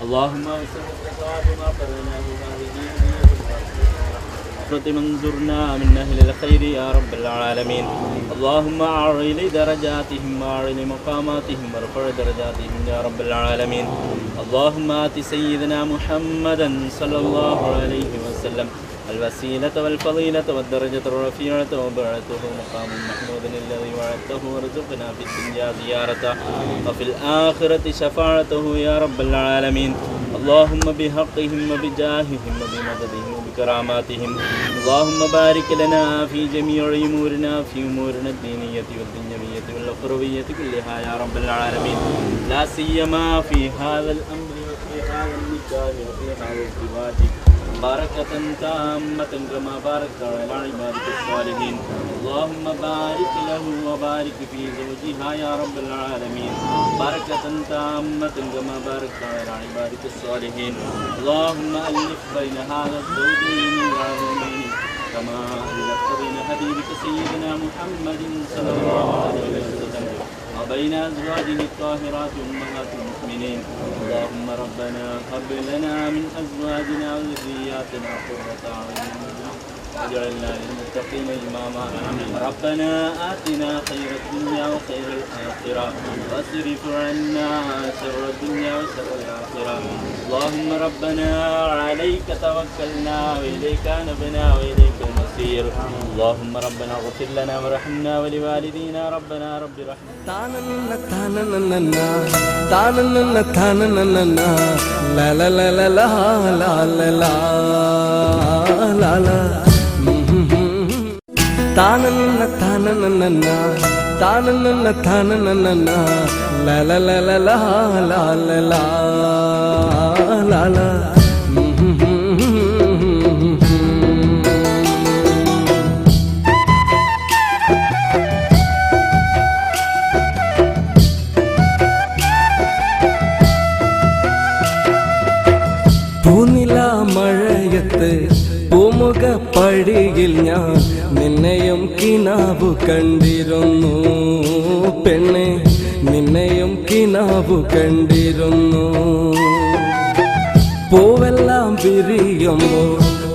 اللهم وسلم ثواب ما قرأناه هذه من زرنا من أهل الخير يا رب العالمين. اللهم أعلِ درجاتهم وأعلِ مقاماتهم وارفع درجاتهم يا رب العالمين. اللهم آت سيدنا محمدا صلى الله عليه وسلم الوسيلة والفضيلة والدرجة الرفيعة وبعثه مقام محمود الذي وعدته وارزقنا في الدنيا زيارته وفي الآخرة شفاعته يا رب العالمين. اللهم بحقهم وبجاههم وبمددهم وبكراماتهم اللهم بارك لنا في جميع أمورنا في أمورنا الدينية والدنيوية والأخروية كلها يا رب العالمين، لا سيما في هذا الأمر وفي هذا النكاح وفي هذا الزواج بركة تامة كما باركت على عبادك الصالحين. اللهم بارك له وبارك في زوجها يا رب العالمين بركة تامة كما باركت على عبادك الصالحين. اللهم ألف بين هذا الزوجين العظيمين كما ألفت بين حبيبك سيدنا محمد صلى الله عليه وسلم وبين أزواجه الطاهرات أمهات المؤمنين. اللهم ربنا هب لنا من أزواجنا وذرياتنا قرة أعين واجعلنا للمتقين إماما. ربنا آتنا خير الدنيا وخير الآخرة واصرف عنا شر الدنيا وشر الآخرة. اللهم ربنا عليك توكلنا وإليك أنبنا وإليك المصير. اللهم ربنا اغفر لنا وارحمنا ولوالدينا ربنا رب പൂനിലാ മഴയത്ത് പൂമുഖ പടിയിൽ ഞാൻ നിന്നെയും കിനാവു കണ്ടിരുന്നു പെണ്ണെ, നിന്നെയും കിനാവു കണ്ടിരുന്നു. പൂവെല്ലാം വിരിയുമ്പോൾ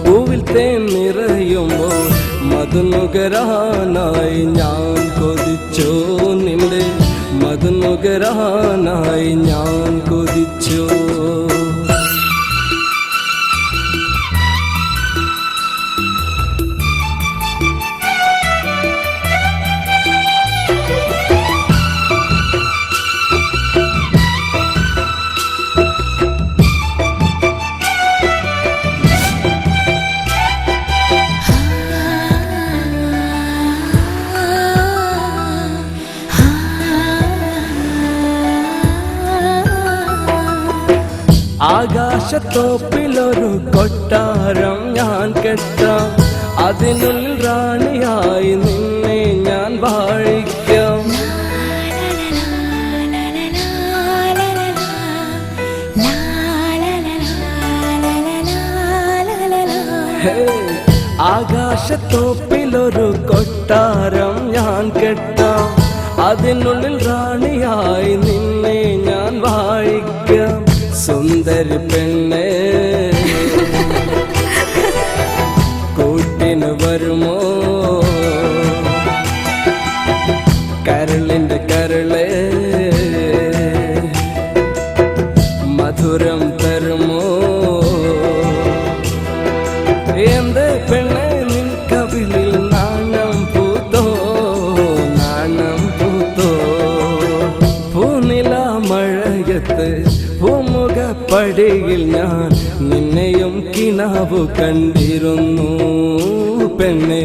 പൂവിൽ തേൻ നിറയുമ്പോൾ മധുനുകരാനായി ഞാൻ കൊതിച്ചു നിന്റെ മധുനുകരാനായി ഞാൻ കൊതിച്ചു. ആകാശത്തോപ്പിലൊരു കൊട്ടാരം ഞാൻ കെട്ടാം, അതിനുള്ളിൽ റാണിയായി നിന്നെ ഞാൻ വാഴിക്കാം. ആകാശത്തോപ്പിലൊരു കൊട്ടാരം ഞാൻ കെട്ടാം, അതിനുള്ളിൽ റാണിയായി നിന്നെ ഞാൻ വാഴിക്കാം. സുന്ദരി പെണ്ണേ കൂട്ടിന് വരുമോ, കരളിന്റെ കരളേ മധുരം തരുമോ. എന്ത് പെണ്ണേ നിൻ കവിളിൽ നാണം പൂത്തോ, നാണം പൂത്തോ. പൂനില മഴയത്ത് പൂമുഖ പടിയിൽ ഞാൻ നിന്നെയും കിനാവു കണ്ടിരുന്നു പെണ്ണെ,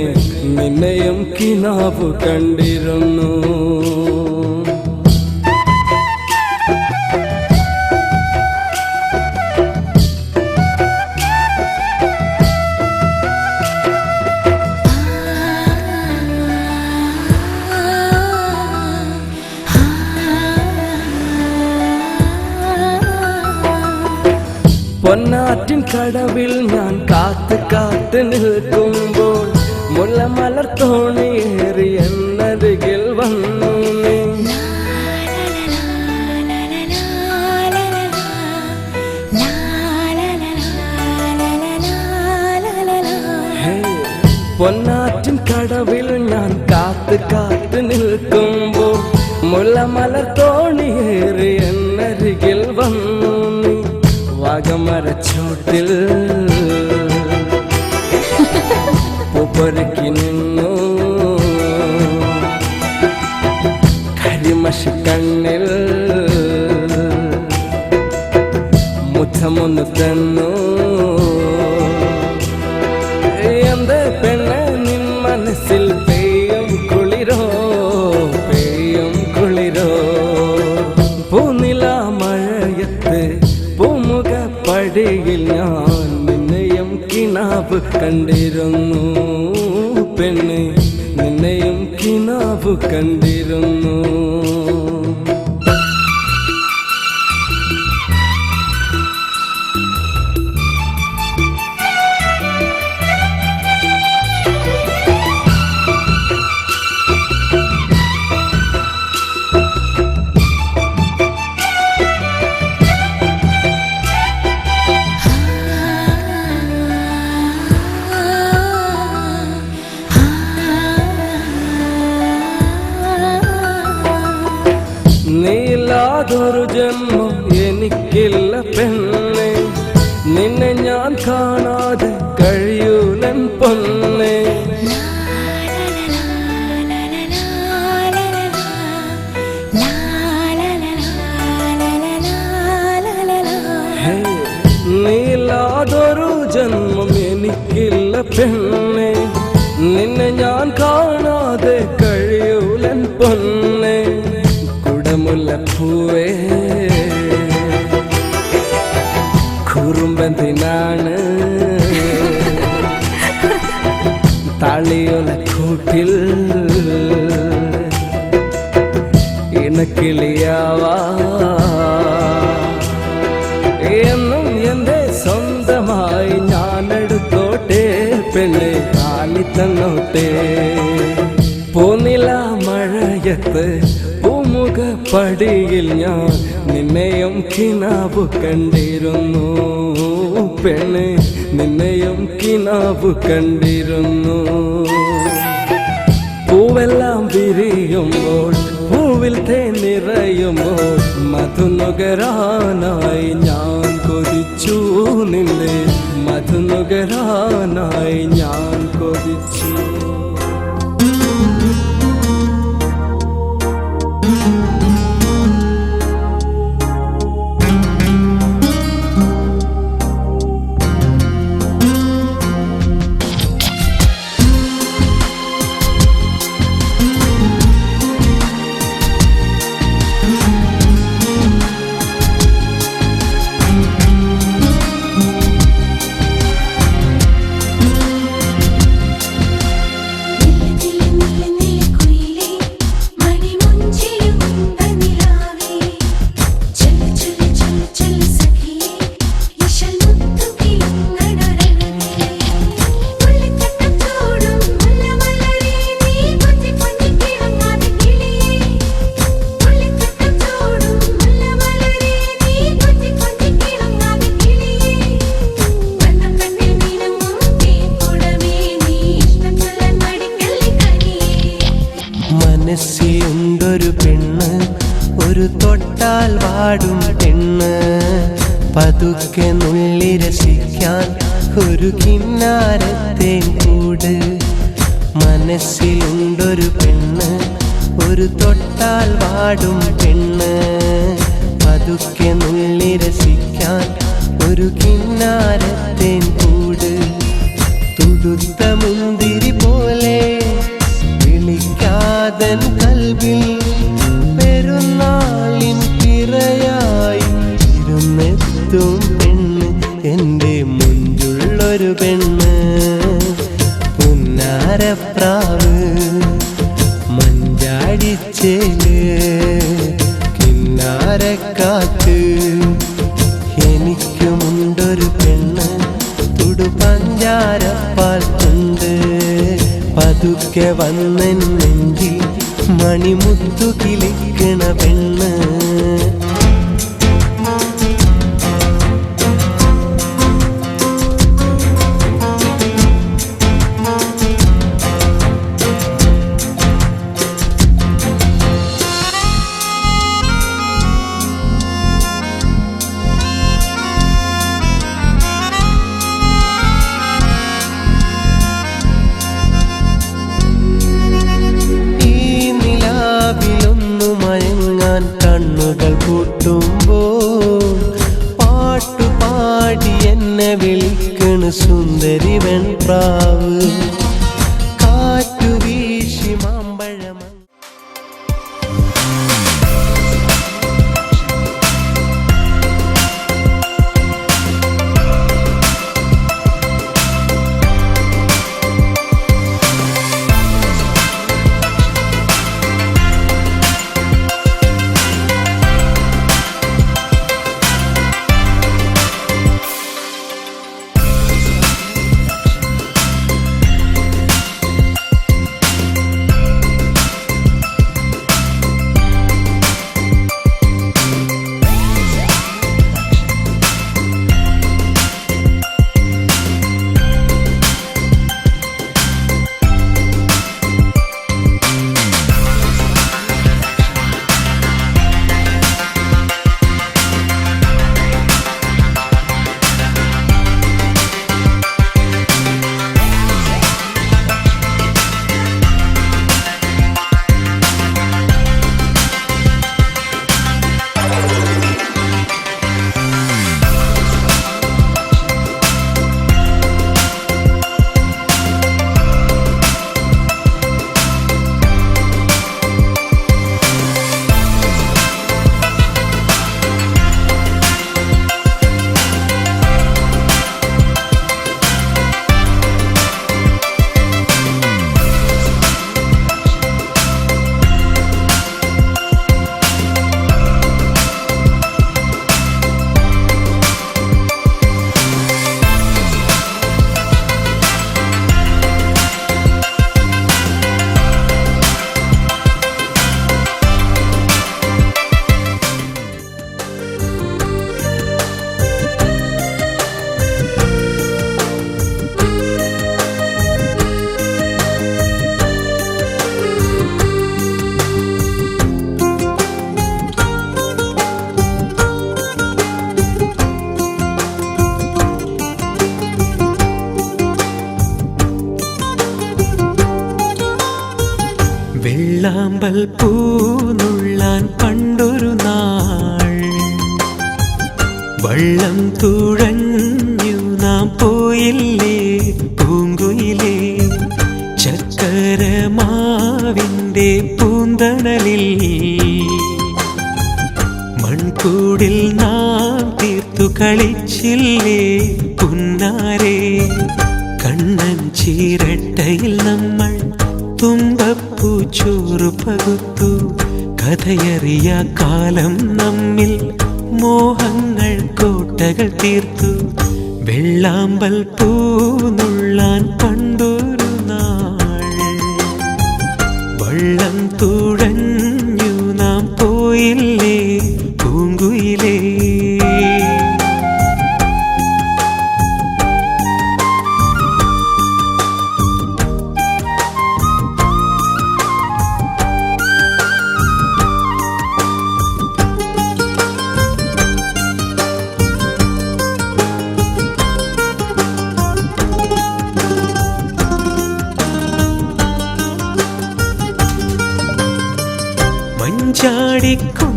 നിന്നെയും കിനാവു കണ്ടിരുന്നു. പൊന്നാറ്റിൻ കടവിൽ ഞാൻ കാത്ത് കാത്ത് നിൽക്കുമ്പോൾ മുല്ലമലർ തോണിയേറി എന്നരികിൽ വന്നു നീ. പൊന്നാറ്റിൻ കടവിൽ ഞാൻ കാത്ത് കാത്ത് നിൽക്കുമ്പോൾ മുല്ലമലർ തോണിയേറി എന്നരികിൽ വന്നു നീ. വാഗമരച്ചോട്ടിൽ പൂപ്പൊരുക്കി നിന്നു, കരിമഷി കണ്ണിൽ മുത്തമൊന്നു തന്നു. എന്ത് പെണ്ണ് നിൻ മനസ്സിൽ പെയ്യും കുളിരോ, പെയ്യും കുളിരോ. പൂനില മഴയത്ത് പൂമുഖ പടിയിൽ ഞാൻ നിന്നെയും കിനാവ് കണ്ടിരുന്നു പെണ്ണ്, നിന്നെയും കിനാവ് കണ്ടിരുന്നു. നീലാതൊരു ജന്മം എനിക്കില്ല പെണ്ണെ, നിന്നെ ഞാൻ കാണാതെ കഴിയൂലൻ പൊന്നെ. നീലാതൊരു ജന്മം എനിക്കില്ല പെണ്ണെ, നിന്നെ ഞാൻ കാണാതെ കഴിയൂലൻ പൊന്നെ. മുല്ലപ്പൂവേ കുറുമ്പന്തിനാണ് താളിയോല കൂട്ടിൽ ഇണക്കിളിയാവാ. എന്നും എന്റെ സ്വന്തമായി ഞാനെടുത്തോട്ടെ പെണ്ണെ, താലി തന്നോട്ടെ. പൂനില മഴയത്ത് പൂമുഖ പടിയിൽ ഞാൻ നിന്നെയും കിനാവ് കണ്ടിരുന്നു പെണ്ണ്, നിന്നെയും കിനാവ് കണ്ടിരുന്നു. പൂവെല്ലാം വിരിയുമ്പോൾ പൂവിൽ തേൻ നിറയുമ്പോൾ മധുനുകരാനായി ഞാൻ കൊതിച്ചു നിന്നെ, മധുനുകരാനായി ഞാൻ കൊതിച്ചു. മനസ്സിലുണ്ടൊരു പെണ്ണ്, ഒരു തൊട്ടാൽ വാടും പെണ്ണ്, പതുക്കെ നുള്ളി രസിക്കാൻ ഒരു കിന്നാരത്തേൻ കൂട്. മനസ്സിലുണ്ടൊരു പെണ്ണ്, ഒരു തൊട്ടാൽ വാടും പെണ്ണ്, പതുക്കെ നുള്ളി രസിക്കാൻ ഒരു കിന്നാരത്തേൻ കൂട്. തുടുത്ത മുന്തിരി പോലെ വിളിക്കാതൻ കൽവിൽ പെരുന്നാളിൻ തിരയായി ഇരുന്നെത്തും പെണ്ണ്, എൻ്റെ മുഞ്ചുള്ളൊരു പെണ്ണ്. പുന്നാരപ്രാവ് മഞ്ചാടിച്ചേല് കിന്നാരക്കാറ്റ്, എനിക്കുമുണ്ടൊരു പെണ്ണ് തുടു പഞ്ചാരപ്പാൽ കൊണ്ട്. പതുക്കെ വന്നെൻ നെഞ്ചിൽ മണിമുത്തു കിളിക്കണ പെണ്ണ്. കൂട്ടുമ്പോൾ പാട്ടുപാടി എന്നെ വിളിക്കണു സുന്ദരി വെൺപ്രാവ് കാറ്റു വീശി മാമ്പഴം വെള്ളാമ്പൽ പൂനുള്ളാൻ പണ്ടൊരു നാൾ വള്ളം തുഴഞ്ഞു നാം പോയില്ലേ പൂങ്കുയിലേ ചക്കരമാവിൻ്റെ പൂന്തണലിൽ മൺകൂടിൽ നാം തീർത്തു കളിച്ചില്ലേ പുന്നാരേ കണ്ണൻ ചീരട്ടയിൽ നമ്മൾ തുമ്പപ്പൂ ചോറ് പകുത്തു കഥയറിയ കാലം നമ്മിൽ മോഹങ്ങൾ കോട്ടകൾ തീർത്തു വെള്ളാമ്പൽ പൂനുള്ളാൻ പണ്ടൊരു നാൾ വള്ളം തുഴഞ്ഞു നാം പോയില്ലേ പൂങ്കുയിലേ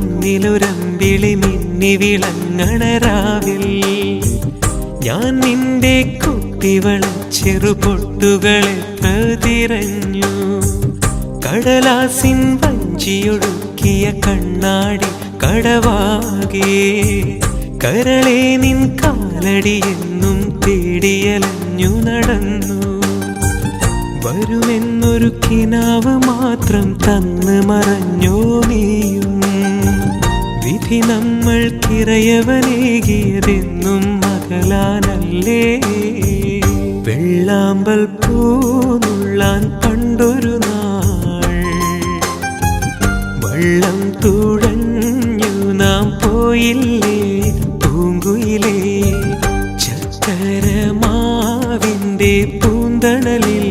മഞ്ചാടിക്കുന്നിലൊരമ്പിളി മിന്നി വിളങ്ങണ രാവിൽ ഞാൻ നിന്റെ കുത്തിവള ചെറുപൊട്ടുകളെ പ്രതിരഞ്ഞു കടലാസിൻ വഞ്ചിയൊടുക്കിയ കണ്ണാടി കടവാകെ കരളെ നിൻ കാലടി എന്നും തേടിയലഞ്ഞു നടന്നു വരുമെന്നൊരു കിനാവ് മാത്രം തന്ന് മറഞ്ഞോ നീയും വിധി നമ്മൾക്കിറയവനേകിയതെന്നും മകളാനല്ലേ വെള്ളാമ്പൽ പൂനുള്ളാൻ പണ്ടൊരു നാൾ വള്ളം തുഴഞ്ഞു നാം പോയില്ലേ പൂങ്കുയിലേ ചക്കരമാവിൻ്റെ പൂന്തണലിൽ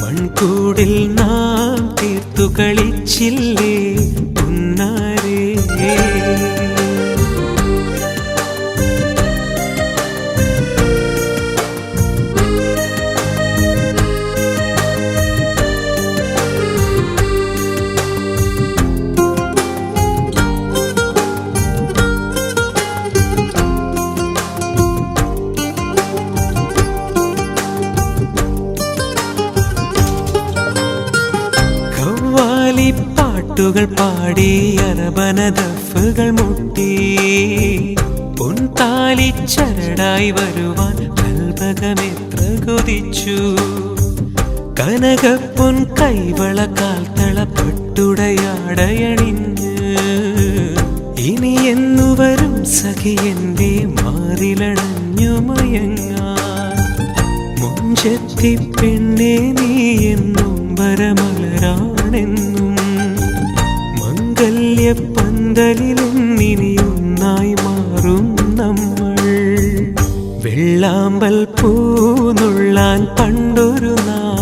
മൺകൂടിൽ നാം തീർത്തു കളിച്ചില്ലേ പുന്നാരേ പാട്ടുകൾ പാടി അരബനദഫുകൾ മുട്ടി പൊൻതാലിച്ചരടായി വരുവാൻ കൽപകമെത്ര കൊതിച്ചു കനകപ്പൊൻ കൈവള കാൽത്തള പട്ടുടയാടയണിഞ്ഞ് ഇനി എന്നു വരും സഖി എന്റെ മാറിലണഞ്ഞു മയങ്ങാൻ മുഞ്ചത്തി പെണ്ണെ നീ എന്നും വരമലരാണെന്നും മംഗല്യ പന്തലിലെന്നിനിയൊന്നായി മാറും നമ്മൾ വെള്ളാമ്പൽ പൂന്നുള്ളാൻ പണ്ടൊരു നാൾ